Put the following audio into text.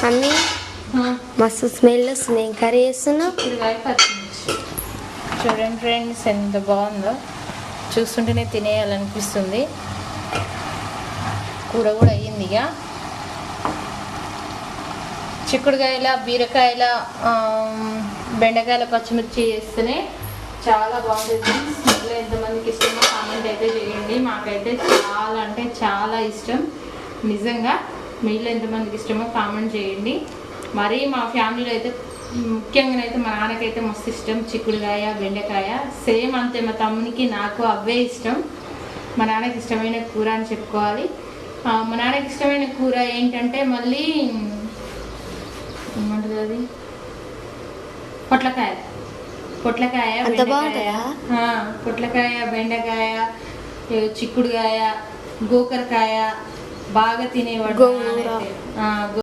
Mummy మస్తు smell వస్తుంది. ఏం కర్రీ చేస్తున్నావు? చిక్కుడుకాయ పచ్చిమిర్చి. చూడండి ఫ్రెండ్స్ ఎంత బాగుందో, చూస్తుంటేనే తినేయాలనిపిస్తుంది. కూర కూడా అయ్యింది. ఇక చిక్కుడుకాయల, బీరకాయల, బెండకాయల పచ్చిమిర్చి వేస్తేనే చాలా బాగుంటుంది. ఇంట్లో ఎంతమందికి ఇష్టమో కామెంట్ అయితే చేయండి. మాకైతే చాలా అంటే చాలా ఇష్టం నిజంగా. మీలో ఎంతమందికి ఇష్టమో కామెంట్ చేయండి. మరీ మా ఫ్యామిలీలో అయితే ముఖ్యంగానైతే మా నాన్నకైతే మస్తు ఇష్టం చిక్కుడుకాయ, బెండకాయ. సేమ్ అంతే మా తమ్మునికి నాకు అవే ఇష్టం. మా నాన్నకి ఇష్టమైన కూర అని చెప్పుకోవాలి. మా నాన్నకి ఇష్టమైన కూర ఏంటంటే మళ్ళీ ఏమంటుంది అది, పొట్లకాయ, పొట్లకాయ, బెండకాయ, చిక్కుడుకాయ, గోకరకాయ బాగా తినేవాడు.